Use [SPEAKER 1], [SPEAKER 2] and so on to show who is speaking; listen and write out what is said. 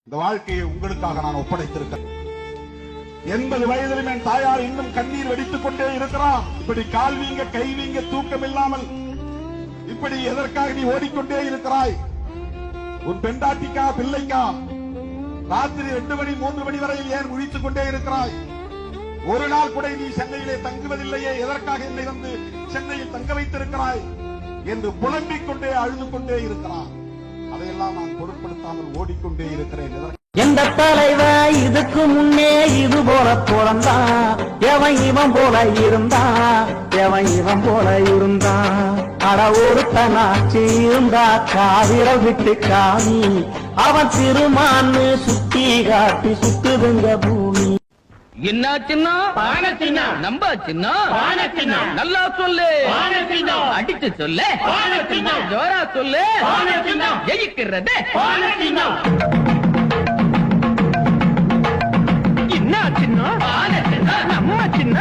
[SPEAKER 1] இந்த வாழ்க்கையை உங்களுக்காக நான் ஒப்படைத்திருக்கிறேன். 80 வயதிலும் என் தாயார் இன்னும் கண்ணீர் வெடித்துக் கொண்டே இருக்கிறார். இப்படி கால் வீங்க கை வீங்க தூக்கம் இல்லாமல் இப்படி எதற்காக நீ ஓடிக்கொண்டே இருக்கிறாய்? உன் பெண்டாட்டிக்கா பிள்ளைக்கா? ராத்திரி 2 மணி 3 மணி வரையில் ஏன் முழித்துக் கொண்டே இருக்கிறாய்? ஒரு நாள் கூட நீ சென்னையிலே தங்குவதில்லையே, எதற்காக என்னை வந்து சென்னையில் தங்க வைத்திருக்கிறாய் என்று புலம்பிக் கொண்டே அழுது கொண்டே இருக்கிறார். அதையெல்லாம் நான் பொருட்படுத்தாமல் ஓடிக்கொண்டே இருக்கிறேன்.
[SPEAKER 2] எந்த தலைவன் இதுக்கு முன்னே இது போல பிறந்தான்? எவன் இவன் போல இருந்தான்? எவன் இவன் போல இருந்தான்? அட ஒருத்தனாச்சு இருந்தா காவிர விட்டு காமி, அவன் திருமான்னு சுத்தி காட்டி சுத்துதுங்க பூமி.
[SPEAKER 3] என்ன சின்ன பானத்தினா நம்ப சின்ன பானத்தினா நல்லா சொல்லு பானத்தினா அடிச்சு சொல்லு பானத்தினா ஜோரா சொல்லு பானத்தினா ஜெயிக்கிறது பானத்தினா. என்ன சின்ன பானத்தினா நம்ம சின்ன